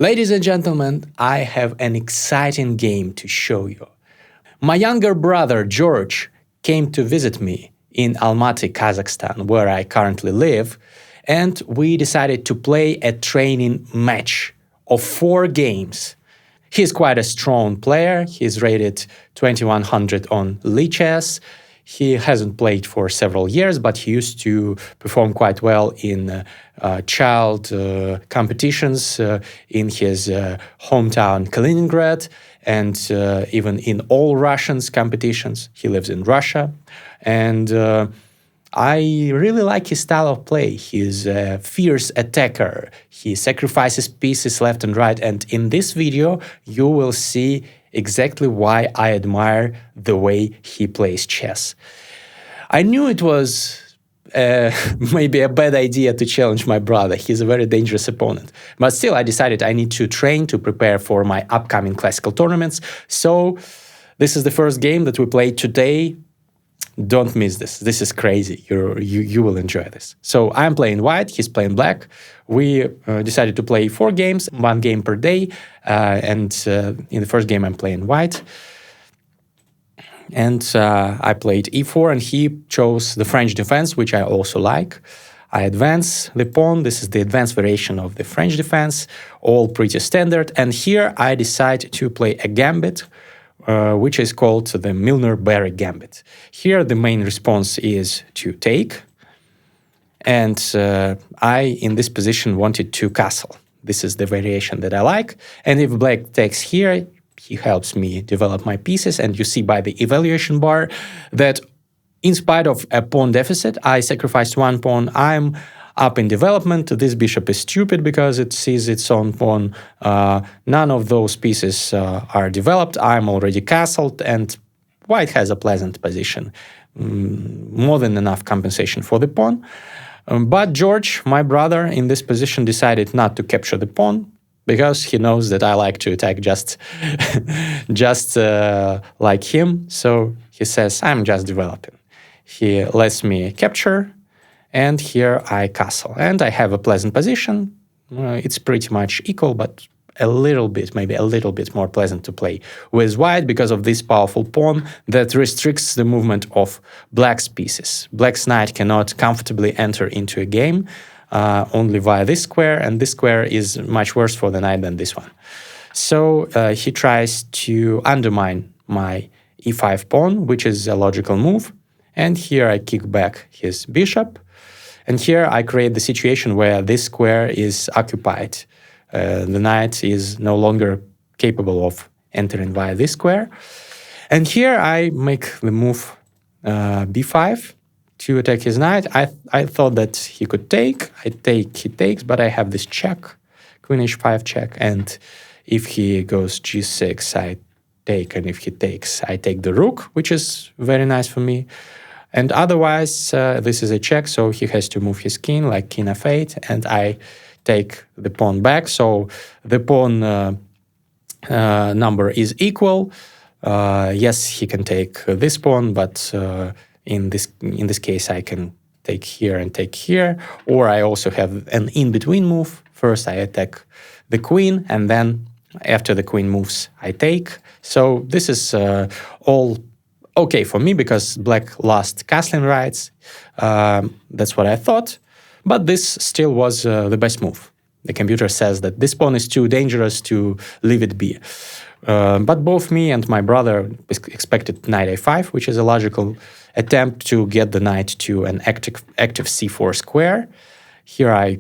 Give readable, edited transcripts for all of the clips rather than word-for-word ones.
Ladies and gentlemen, I have an exciting game to show you. My younger brother, George, came to visit me in Almaty, Kazakhstan, where I currently live, and we decided to play a training match of 4 games. He's quite a strong player. He's rated 2100 on Lichess. He hasn't played for several years, but he used to perform quite well in child competitions in his hometown Kaliningrad, and even in all Russians competitions. He lives in Russia, and I really like his style of play. He's a fierce attacker. He sacrifices pieces left and right, and in this video you will see exactly why I admire the way he plays chess. I knew it was maybe a bad idea to challenge my brother. He's a very dangerous opponent. But still, I decided I need to train to prepare for my upcoming classical tournaments. So this is the first game that we play today. Don't miss this. This is crazy. You will enjoy this. So I'm playing white, he's playing black. We decided to play 4 games, 1 game per day. And in the first game, I'm playing white. And I played e4, and he chose the French defense, which I also like. I advance the pawn. This is the advanced variation of the French defense, all pretty standard. And here I decide to play a gambit, which is called the Milner-Berry gambit. Here the main response is to take, and I, in this position, wanted to castle. This is the variation that I like, and if black takes here, he helps me develop my pieces, and you see by the evaluation bar that in spite of a pawn deficit, I sacrificed 1 pawn. I'm up in development. This bishop is stupid because it sees its own pawn. None of those pieces are developed. I'm already castled, and white has a pleasant position. More than enough compensation for the pawn. But George, my brother, in this position decided not to capture the pawn because he knows that I like to attack just like him. So he says, I'm just developing. He lets me capture, and here I castle. And I have a pleasant position. It's pretty much equal, but a little bit, maybe a little bit more pleasant to play with white because of this powerful pawn that restricts the movement of black's pieces. Black's knight cannot comfortably enter into a game only via this square, and this square is much worse for the knight than this one. So he tries to undermine my e5 pawn, which is a logical move. And here I kick back his bishop. And here I create the situation where this square is occupied. The knight is no longer capable of entering via this square. And here I make the move b5 to attack his knight. I thought that he could take. I take, he takes, but I have this check, queen h5 check. And if he goes g6, I take. And if he takes, I take the rook, which is very nice for me. And otherwise, this is a check, so he has to move his king, like king f8, and I take the pawn back. So the pawn number is equal. Yes, he can take this pawn, but in this case, I can take here and take here. Or I also have an in-between move. First, I attack the queen, and then after the queen moves, I take. So this is all okay for me because black lost castling rights. That's what I thought. But this still was the best move. The computer says that this pawn is too dangerous to leave it be. But both me and my brother expected knight a5, which is a logical attempt to get the knight to an active c4 square. Here I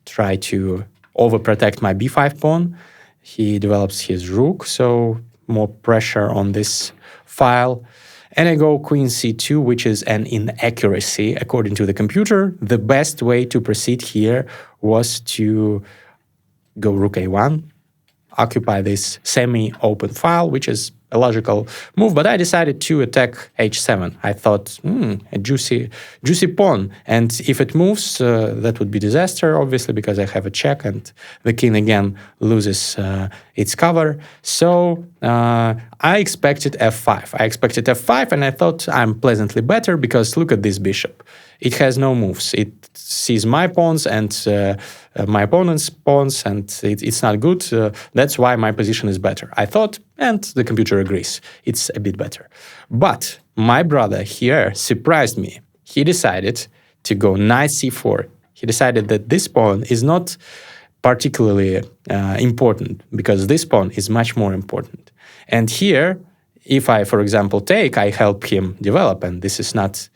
try to overprotect my b5 pawn. He develops his rook, so more pressure on this file. And I go queen c2, which is an inaccuracy according to the computer. The best way to proceed here was to go rook a1, occupy this semi-open file, which is a logical move, but I decided to attack h7. I thought, a juicy pawn, and if it moves, that would be disaster, obviously, because I have a check, and the king again loses its cover. So I expected f5. And I thought I'm pleasantly better because look at this bishop. It has no moves. It sees my pawns and my opponent's pawns, and it's not good. That's why my position is better, I thought, and the computer agrees. It's a bit better. But my brother here surprised me. He decided to go knight c4. He decided that this pawn is not particularly important because this pawn is much more important. And here, if I, for example, take, I help him develop, and this is not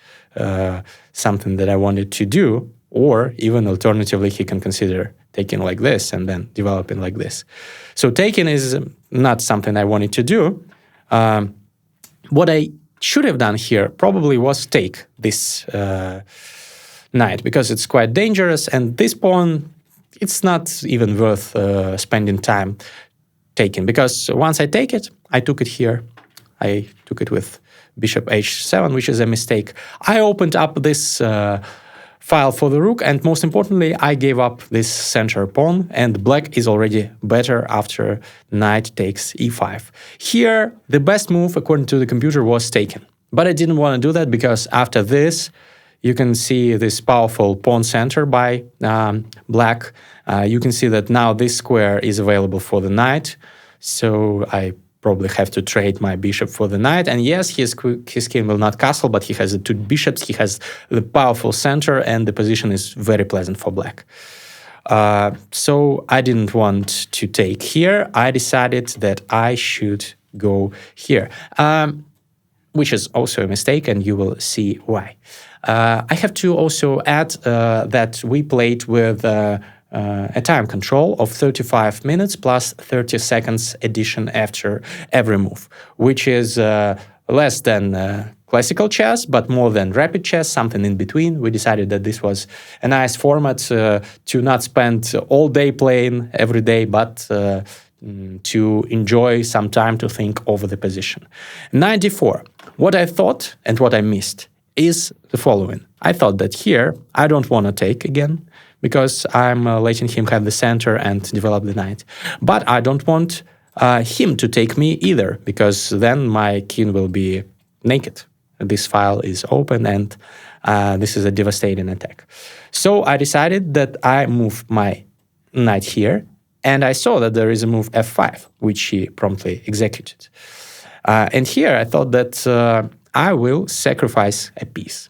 something that I wanted to do, or even alternatively, he can consider taking like this and then developing like this. So taking is not something I wanted to do. What I should have done here probably was take this knight, because it's quite dangerous, and this pawn, it's not even worth spending time taking, because once I take it, I took it here. I took it with bishop h7, which is a mistake. I opened up this file for the rook, and most importantly, I gave up this center pawn, and black is already better after knight takes e5. Here, the best move, according to the computer, was taken. But I didn't want to do that, because after this, you can see this powerful pawn center by black. You can see that now this square is available for the knight, so I probably have to trade my bishop for the knight. And yes, his king will not castle, but he has the two bishops, he has the powerful center, and the position is very pleasant for black. So I didn't want to take here. I decided that I should go here, which is also a mistake, and you will see why. I have to also add that we played with a time control of 35 minutes plus 30 seconds addition after every move, which is less than classical chess, but more than rapid chess, something in between. We decided that this was a nice format to not spend all day playing every day, but to enjoy some time to think over the position. 94. What I thought and what I missed is the following. I thought that here I don't want to take again, because I'm letting him have the center and develop the knight. But I don't want him to take me either, because then my king will be naked. This file is open, and this is a devastating attack. So I decided that I move my knight here, and I saw that there is a move f5, which he promptly executed. And here I thought that I will sacrifice a piece.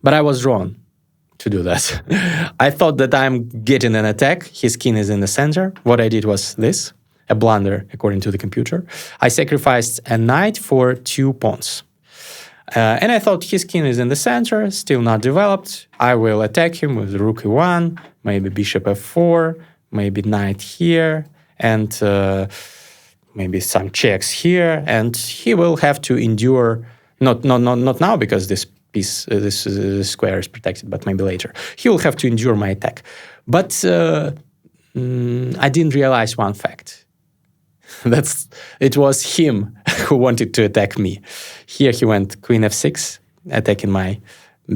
But I was wrong to do that. I thought that I'm getting an attack. His king is in the center. What I did was this, a blunder according to the computer. I sacrificed a knight for 2 pawns. And I thought his king is in the center, still not developed. I will attack him with rook e1, maybe bishop f4, maybe knight here, and maybe some checks here. And he will have to endure, not now, because this this square is protected, but maybe later. He will have to endure my attack. But I didn't realize one fact. It was him who wanted to attack me. Here he went queen f6, attacking my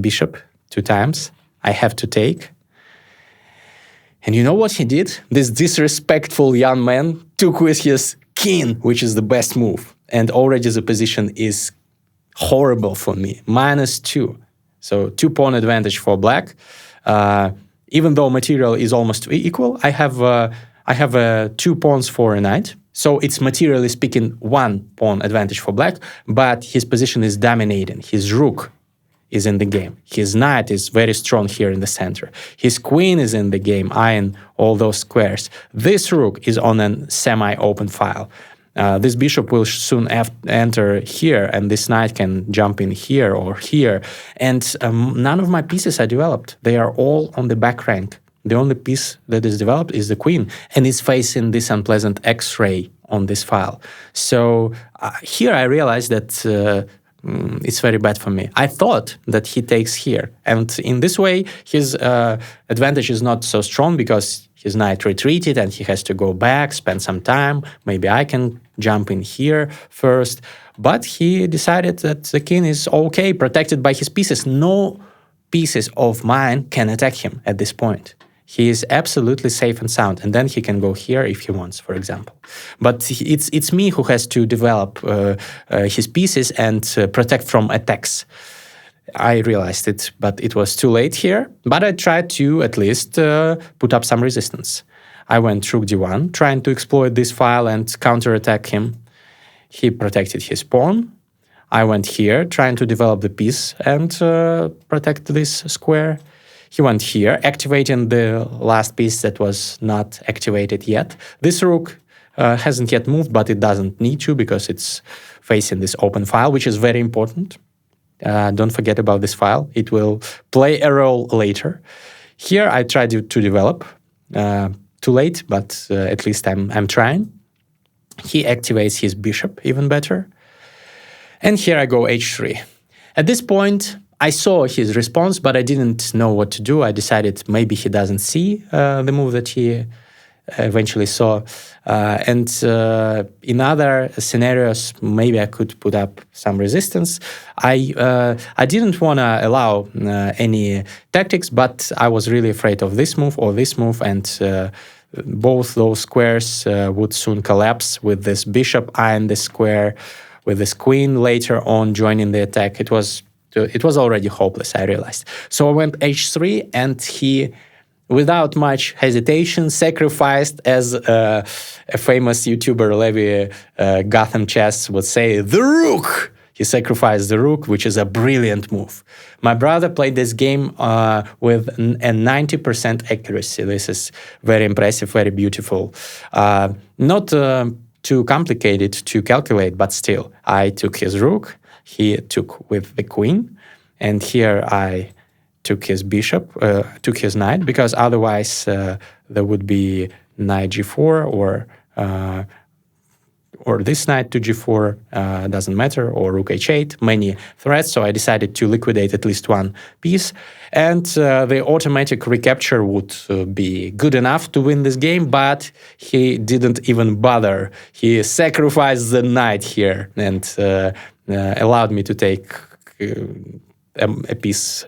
bishop 2 times. I have to take. And you know what he did? This disrespectful young man took with his king, which is the best move. And already the position is horrible for me, -2. So 2 pawn advantage for black. Even though material is almost equal, I have 2 pawns for a knight. So it's materially speaking 1 pawn advantage for black, but his position is dominating. His rook is in the game. His knight is very strong here in the center. His queen is in the game, eyeing all those squares. This rook is on a semi-open file. This bishop will soon enter here, and this knight can jump in here or here. And none of my pieces are developed. They are all on the back rank. The only piece that is developed is the queen, and is facing this unpleasant X-ray on this file. So here I realized that it's very bad for me. I thought that he takes here, and in this way his advantage is not so strong because His knight retreated and he has to go back, spend some time. Maybe I can jump in here first. But he decided that the king is okay, protected by his pieces. No pieces of mine can attack him at this point. He is absolutely safe and sound, and then he can go here if he wants, for example. But it's me who has to develop his pieces and protect from attacks. I realized it, but it was too late here. But I tried to at least put up some resistance. I went rook d1, trying to exploit this file and counterattack him. He protected his pawn. I went here, trying to develop the piece and protect this square. He went here, activating the last piece that was not activated yet. This rook hasn't yet moved, but it doesn't need to because it's facing this open file, which is very important. Don't forget about this file. It will play a role later. Here I tried to develop. Too late, but at least I'm trying. He activates his bishop even better. And here I go h3. At this point, I saw his response, but I didn't know what to do. I decided maybe he doesn't see the move that he eventually saw. And in other scenarios, maybe I could put up some resistance. I didn't want to allow any tactics, but I was really afraid of this move or this move, and both those squares would soon collapse with this bishop eyeing the square, with this queen later on joining the attack. It was already hopeless, I realized. So I went h3, and he, without much hesitation, sacrificed, as a famous YouTuber, Levi Gotham Chess, would say, the rook! He sacrificed the rook, which is a brilliant move. My brother played this game with a 90% accuracy. This is very impressive, very beautiful. Not too complicated to calculate, but still. I took his rook. He took with the queen, and here I took his bishop, took his knight, because otherwise there would be knight g4 or this knight to g4, doesn't matter, or rook h8, many threats. So I decided to liquidate at least one piece, and the automatic recapture would be good enough to win this game, but he didn't even bother. He sacrificed the knight here and allowed me to take a piece,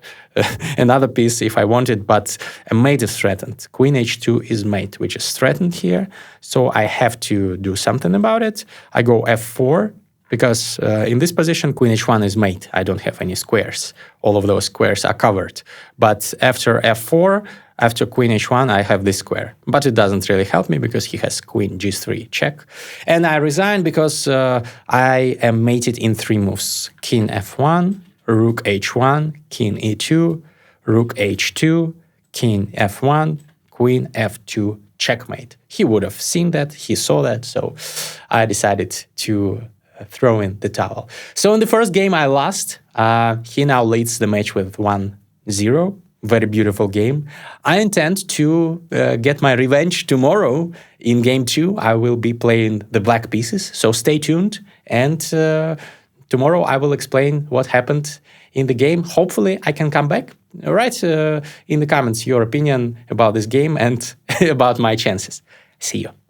another piece if I wanted, but a mate is threatened. Queen h2 is mate, which is threatened here, so I have to do something about it. I go f4, because in this position, queen h1 is mate. I don't have any squares. All of those squares are covered. But after f4, after queen h1, I have this square. But it doesn't really help me because he has queen g3 check. And I resign because I am mated in 3 moves. King f1, rook h1, king e2, rook h2, king f1, queen f2, checkmate. He would have seen that, he saw that, so I decided to throw in the towel. So in the first game I lost. He now leads the match with 1-0. Very beautiful game. I intend to get my revenge tomorrow in game 2. I will be playing the black pieces, so stay tuned. And tomorrow I will explain what happened in the game. Hopefully I can come back. Write in the comments your opinion about this game and about my chances. See you.